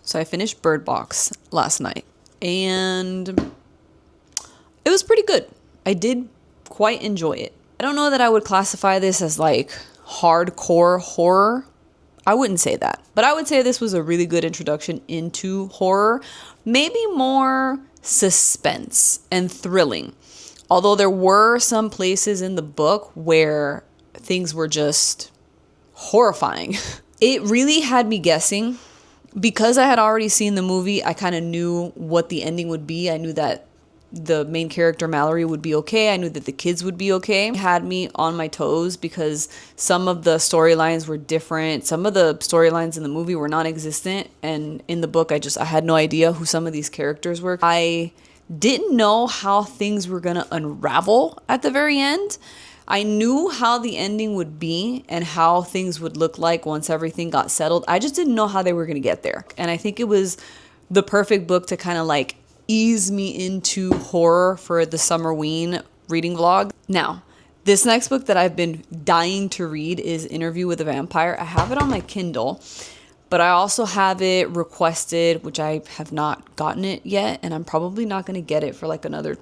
So I finished Bird Box last night, and it was pretty good. I did quite enjoy it. I don't know that I would classify this as like hardcore horror. I wouldn't say that, but I would say this was a really good introduction into horror, maybe more suspense and thrilling. Although there were some places in the book where things were just horrifying. It really had me guessing. Because I had already seen the movie, I kind of knew what the ending would be. I knew that the main character Mallory would be okay. I knew that the kids would be okay. It had me on my toes because some of the storylines were different. Some of the storylines in the movie were non-existent, and in the book I had no idea who some of these characters were. I didn't know how things were going to unravel at the very end. I knew how the ending would be and how things would look like once everything got settled. I just didn't know how they were going to get there. And I think it was the perfect book to kind of like ease me into horror for the Summerween reading vlog. Now, this next book that I've been dying to read is Interview with a Vampire. I have it on my Kindle, but I also have it requested, which I have not gotten it yet. And I'm probably not going to get it for like another,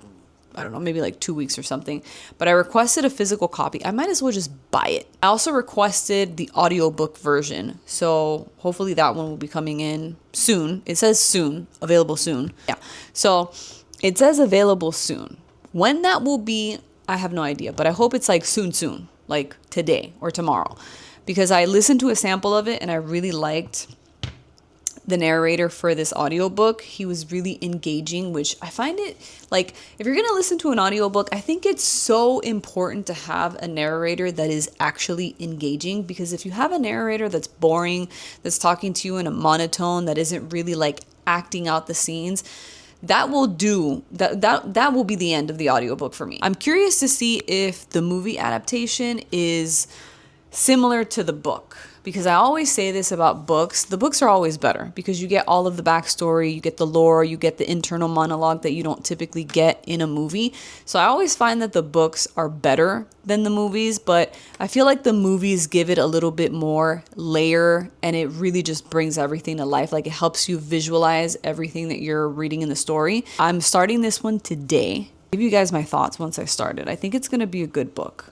I don't know, maybe like 2 weeks or something. But I requested a physical copy. I might as well just buy it. I also requested the audiobook version. So hopefully that one will be coming in soon. It says soon, available soon. Yeah. So it says available soon. When that will be, I have no idea. But I hope it's like soon, like today or tomorrow. Because I listened to a sample of it and I really liked the narrator for this audiobook. He was really engaging, which I find it like, if you're going to listen to an audiobook, I think it's so important to have a narrator that is actually engaging, because if you have a narrator that's boring, that's talking to you in a monotone, that isn't really like acting out the scenes, that will be the end of the audiobook for me. I'm curious to see if the movie adaptation is similar to the book, because I always say this about books. The books are always better because you get all of the backstory, you get the lore, you get the internal monologue that you don't typically get in a movie. So I always find that the books are better than the movies, but I feel like the movies give it a little bit more layer, and it really just brings everything to life. Like, it helps you visualize everything that you're reading in the story. I'm starting this one today. I'll give you guys my thoughts once I start it. I think it's going to be a good book.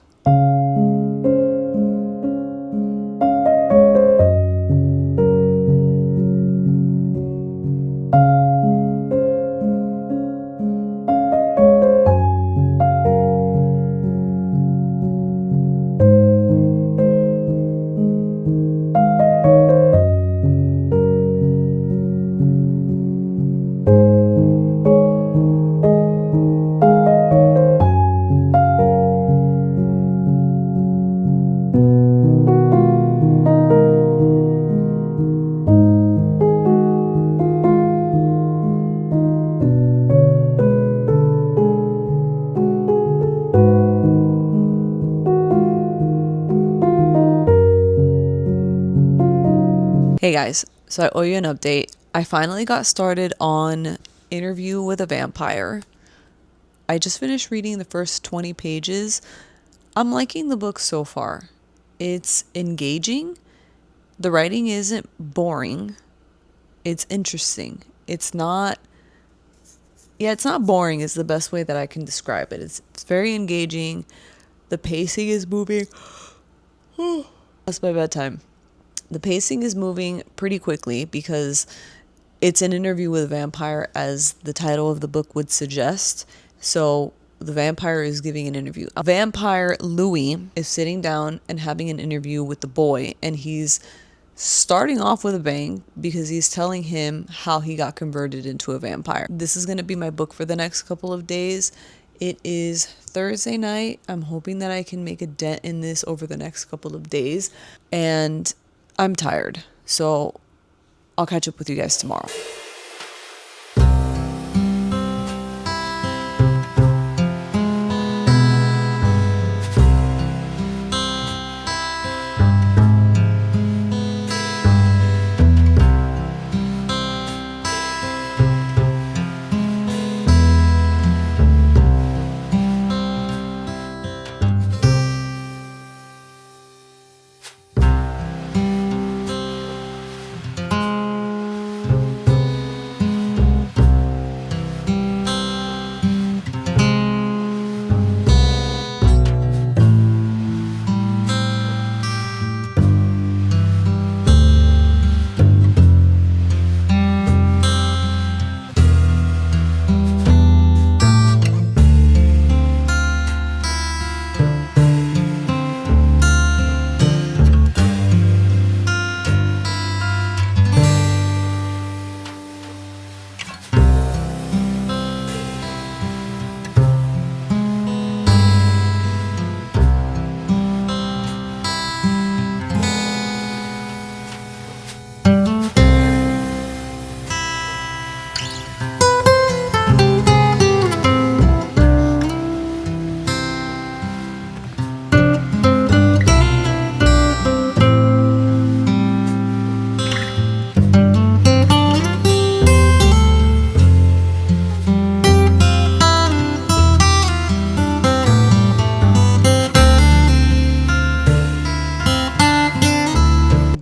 Hey guys, so I owe you an update. I finally got started on Interview with a Vampire. I just finished reading the first 20 pages. I'm liking the book so far. It's engaging. The writing isn't boring. It's interesting. It's not boring is the best way that I can describe it. It's very engaging. The pacing is moving. That's my bedtime. The pacing is moving pretty quickly because it's an interview with a vampire, as the title of the book would suggest. So the vampire is giving an interview. A vampire, Louis, is sitting down and having an interview with the boy, and he's starting off with a bang because he's telling him how he got converted into a vampire. This is going to be my book for the next couple of days. It is Thursday night. I'm hoping that I can make a dent in this over the next couple of days. And I'm tired, so I'll catch up with you guys tomorrow.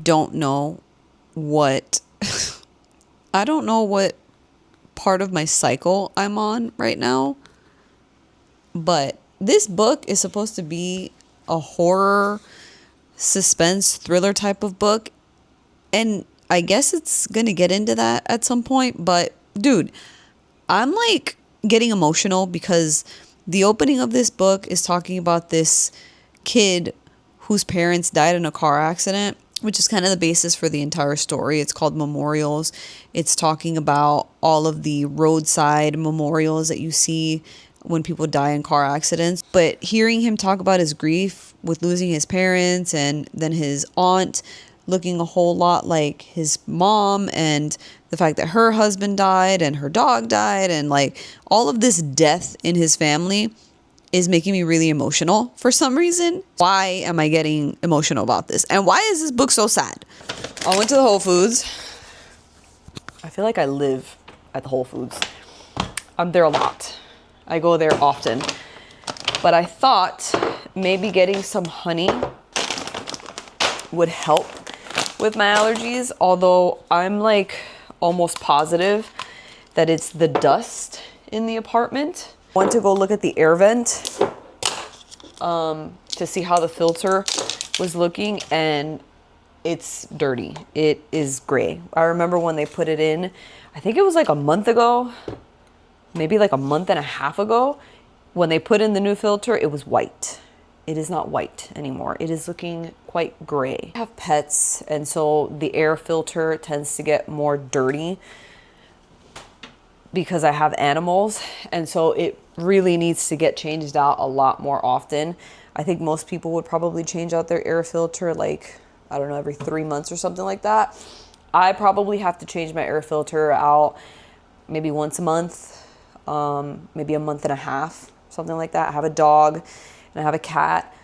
don't know what I don't know what part of my cycle I'm on right now, but this book is supposed to be a horror, suspense, thriller type of book, and I guess it's gonna get into that at some point. But dude, I'm like getting emotional because the opening of this book is talking about this kid whose parents died in a car accident, which is kind of the basis for the entire story. It's called Memorials. It's talking about all of the roadside memorials that you see when people die in car accidents. But hearing him talk about his grief with losing his parents and then his aunt looking a whole lot like his mom, and the fact that her husband died and her dog died, and like all of this death in his family is making me really emotional for some reason. Why am I getting emotional about this? And why is this book so sad? I went to the Whole Foods. I feel like I live at the Whole Foods. I'm there a lot. I go there often. But I thought maybe getting some honey would help with my allergies, although I'm like almost positive that it's the dust in the apartment. I went to go look at the air vent to see how the filter was looking, and it's dirty. It is gray. I remember when they put it in, I think it was like a month ago, maybe like a month and a half ago, when they put in the new filter, it was white. It is not white anymore. It is looking quite gray. I have pets, and so the air filter tends to get more dirty because I have animals, and so it really needs to get changed out a lot more often. I think most people would probably change out their air filter like, I don't know, every 3 months or something like that. I probably have to change my air filter out maybe once a month, maybe a month and a half, something like that. I have a dog and I have a cat.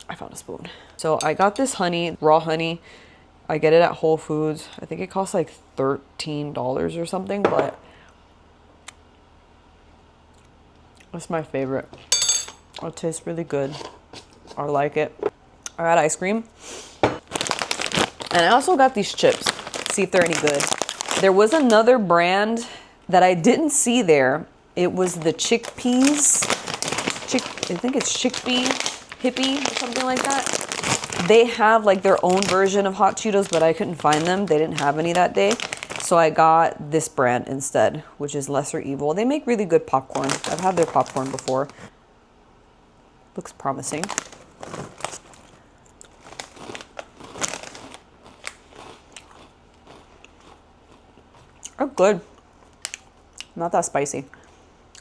I found a spoon. So I got this honey, raw honey. I get it at Whole Foods. I think it costs like $13 or something, but it's my favorite. It tastes really good. I like it. I got ice cream. And I also got these chips. See if they're any good. There was another brand that I didn't see there. It was the chickpeas. I think it's chickpea hippie or something like that. They have like their own version of hot Cheetos, but I couldn't find them. They didn't have any that day. So I got this brand instead, which is Lesser Evil. They make really good popcorn. I've had their popcorn before. Looks promising. Oh, good. Not that spicy.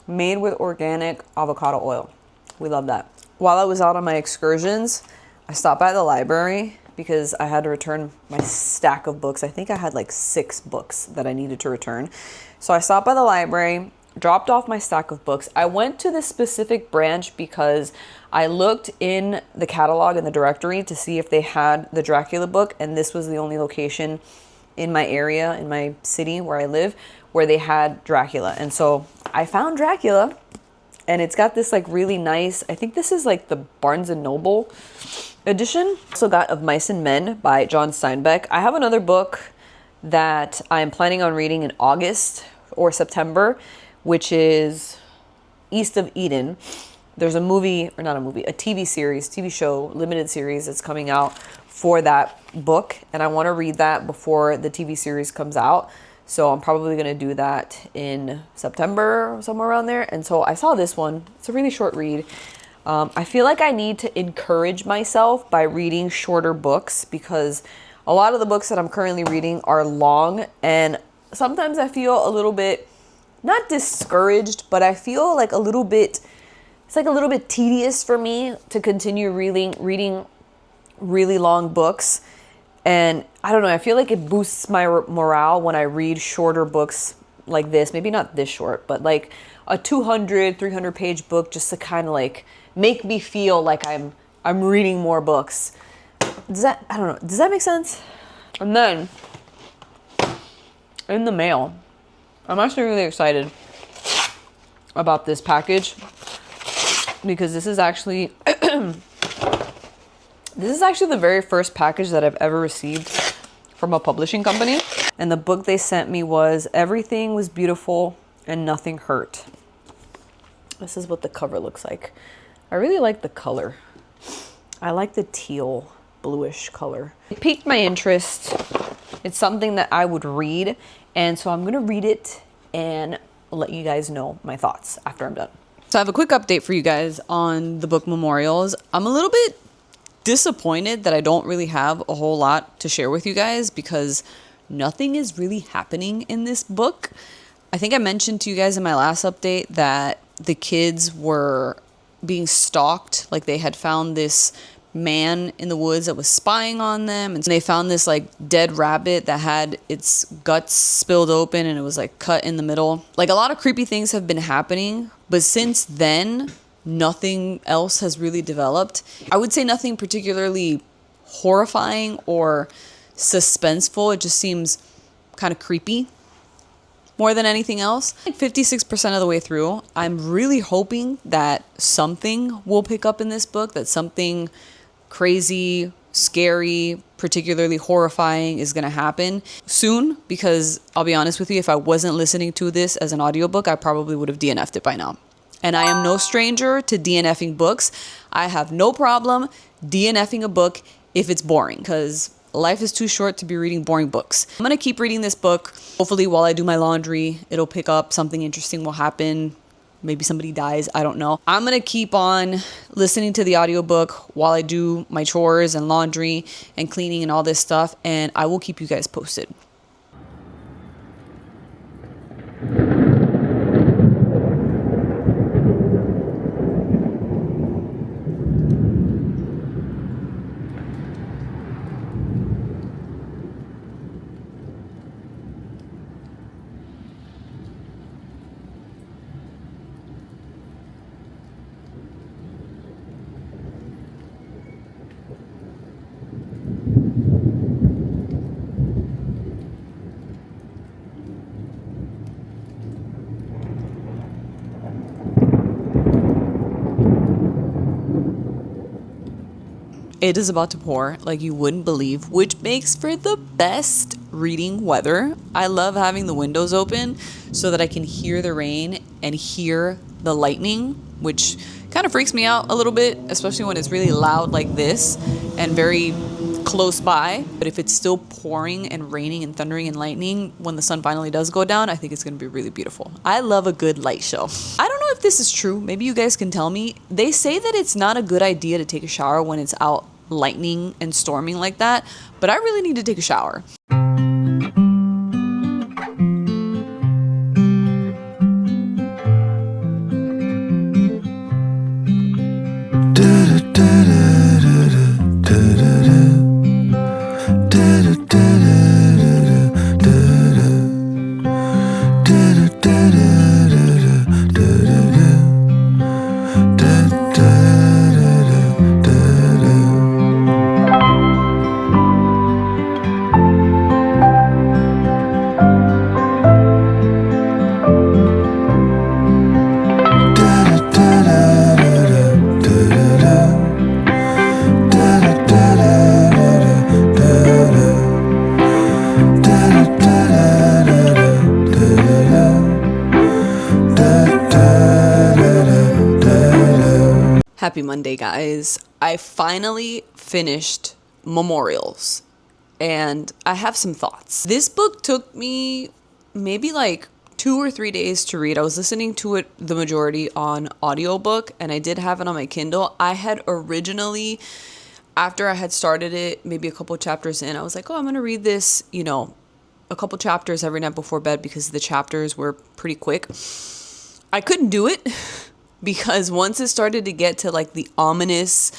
Made with organic avocado oil. We love that. While I was out on my excursions, I stopped by the library because I had to return my stack of books. I think I had like 6 books that I needed to return. So I stopped by the library, dropped off my stack of books. I went to this specific branch because I looked in the catalog in the directory to see if they had the Dracula book, and this was the only location in my area, in my city where I live, where they had Dracula. And so I found Dracula, and it's got this like really nice, I think this is like the Barnes and Noble edition. Also got Of Mice and Men by John Steinbeck. I have another book that I'm planning on reading in August or September, which is East of Eden. There's a movie, or not a movie, a TV show, limited series that's coming out for that book, and I want to read that before the TV series comes out. So I'm probably going to do that in September or somewhere around there. And so I saw this one. It's a really short read. I feel like I need to encourage myself by reading shorter books, because a lot of the books that I'm currently reading are long, and sometimes I feel a little bit, not discouraged, but I feel like a little bit, it's like a little bit tedious for me to continue reading really long books. And I don't know, I feel like it boosts my morale when I read shorter books like this. Maybe not this short, but like a 200, 300 page book, just to kind of like make me feel like I'm reading more books. Does that make sense? And then in the mail, I'm actually really excited about this package, because this is actually This is actually the very first package that I've ever received from a publishing company. And the book they sent me was Everything Was Beautiful and Nothing Hurt. This is what the cover looks like. I really like the color. I like the teal bluish color. It piqued my interest. It's something that I would read. And so I'm gonna read it and let you guys know my thoughts after I'm done. So I have a quick update for you guys on the book Memorials. I'm a little bit disappointed that I don't really have a whole lot to share with you guys because nothing is really happening in this book. I think I mentioned to you guys in my last update that the kids were being stalked. Like they had found this man in the woods that was spying on them, and they found this like dead rabbit that had its guts spilled open and it was like cut in the middle. Like a lot of creepy things have been happening, but since then nothing else has really developed. I would say nothing particularly horrifying or suspenseful. It just seems kind of creepy more than anything else. Like 56% of the way through, I'm really hoping that something will pick up in this book, that something crazy, scary, particularly horrifying is going to happen soon, because I'll be honest with you, if I wasn't listening to this as an audiobook, I probably would have DNF'd it by now. And I am no stranger to DNFing books. I have no problem DNFing a book if it's boring, because life is too short to be reading boring books. I'm going to keep reading this book. Hopefully while I do my laundry, it'll pick up, something interesting will happen. Maybe somebody dies, I don't know. I'm going to keep on listening to the audiobook while I do my chores and laundry and cleaning and all this stuff, and I will keep you guys posted. It is about to pour like you wouldn't believe, which makes for the best reading weather. I love having the windows open so that I can hear the rain and hear the lightning, which kind of freaks me out a little bit, especially when it's really loud like this and very close by. But if it's still pouring and raining and thundering and lightning when the sun finally does go down, I think it's going to be really beautiful. I love a good light show. I don't know if this is true. Maybe you guys can tell me. They say that it's not a good idea to take a shower when it's out lightning and storming like that, but I really need to take a shower. Happy Monday, guys. I finally finished Memorials and I have some thoughts. This book took me maybe like 2 or 3 days to read. I was listening to it the majority on audiobook and I did have it on my Kindle. I had originally, after I had started it, maybe a couple chapters in, I was like, oh, I'm going to read this, a couple chapters every night before bed because the chapters were pretty quick. I couldn't do it. Because once it started to get to like the ominous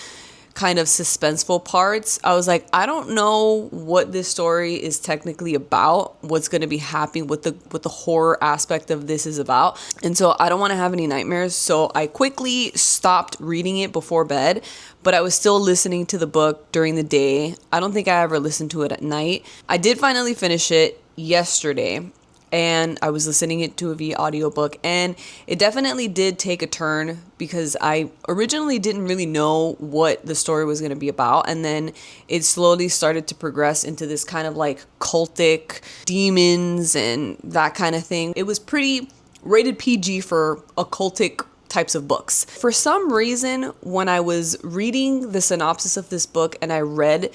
kind of suspenseful parts, I was like, I don't know what this story is technically about, what's going to be happening, what the horror aspect of this is about. And so I don't want to have any nightmares. So I quickly stopped reading it before bed, but I was still listening to the book during the day. I don't think I ever listened to it at night. I did finally finish it yesterday. and I was listening it to a via audiobook, and it definitely did take a turn because I originally didn't really know what the story was going to be about, and then it slowly started to progress into this kind of like cultic demons and that kind of thing. It was pretty rated PG for occultic types of books. For some reason, when I was reading the synopsis of this book and I read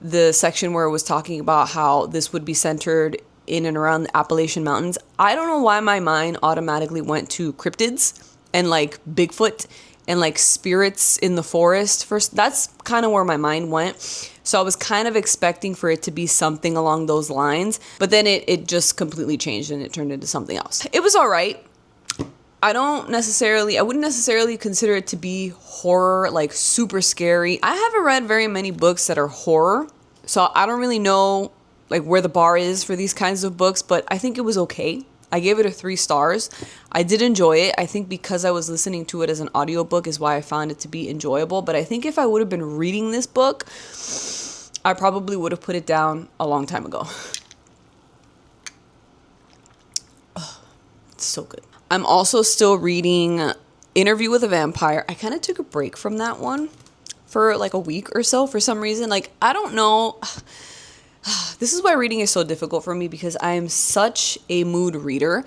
the section where it was talking about how this would be centered in and around the Appalachian Mountains, I don't know why my mind automatically went to cryptids and like Bigfoot and like spirits in the forest. First, that's kind of where my mind went. So I was kind of expecting for it to be something along those lines, but then it just completely changed and it turned into something else. It was all right. I wouldn't necessarily consider it to be horror, like super scary. I haven't read very many books that are horror, so I don't really know like where the bar is for these kinds of books, but I think it was okay. I gave it a 3 stars. I did enjoy it. I think because I was listening to it as an audiobook is why I found it to be enjoyable. But I think if I would have been reading this book, I probably would have put it down a long time ago. Oh, it's so good. I'm also still reading Interview with a Vampire. I kind of took a break from that one for like a week or so for some reason. Like, I don't know. This is why reading is so difficult for me because I am such a mood reader.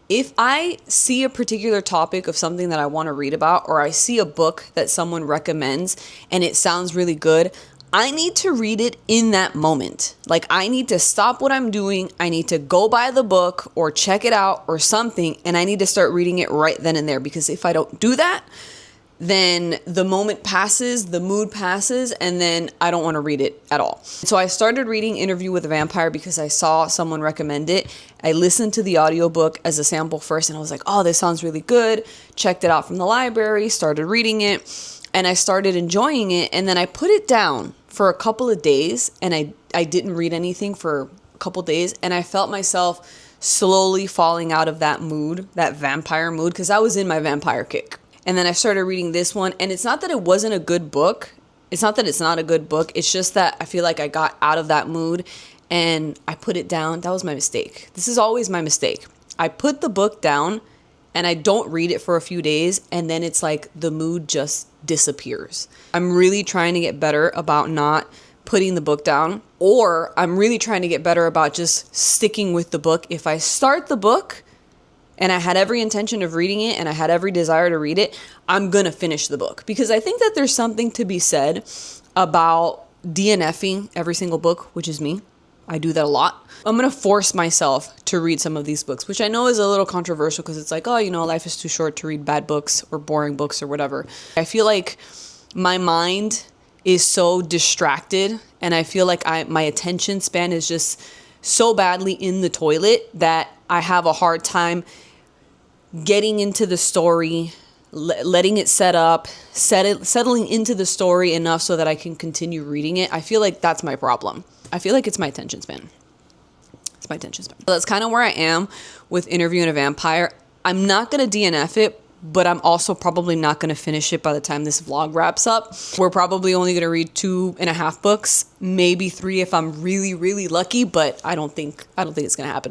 If I see a particular topic of something that I want to read about, or I see a book that someone recommends and it sounds really good, I need to read it in that moment. Like, I need to stop what I'm doing. I need to go buy the book or check it out or something, and I need to start reading it right then and there, because if I don't do that, then the moment passes, the mood passes, and then I don't want to read it at all. So I started reading Interview with a Vampire because I saw someone recommend it. I listened to the audiobook as a sample first, and I was like, oh, this sounds really good. Checked it out from the library, started reading it, and I started enjoying it. And then I put it down for a couple of days, and I didn't read anything for a couple of days, and I felt myself slowly falling out of that mood, that vampire mood, because I was in my vampire kick. And then I started reading this one, and it's not that it wasn't a good book. It's not that it's not a good book. It's just that I feel like I got out of that mood and I put it down. That was my mistake. This is always my mistake. I put the book down and I don't read it for a few days, and then it's like the mood just disappears. I'm really trying to get better about not putting the book down, or I'm really trying to get better about just sticking with the book. If I start the book and I had every intention of reading it and I had every desire to read it, I'm going to finish the book. Because I think that there's something to be said about DNFing every single book, which is me. I do that a lot. I'm going to force myself to read some of these books, which I know is a little controversial because it's like, oh, you know, life is too short to read bad books or boring books or whatever. I feel like my mind is so distracted, and I feel like my attention span is just so badly in the toilet that I have a hard time getting into the story, letting it set up, settling into the story enough so that I can continue reading it. I feel like that's my problem. I feel like it's my attention span. It's my attention span. So that's kind of where I am with Interviewing a Vampire. I'm not going to DNF it, but I'm also probably not going to finish it by the time this vlog wraps up. We're probably only going to read 2.5 books, maybe 3 if I'm really, really lucky, but I don't think it's going to happen.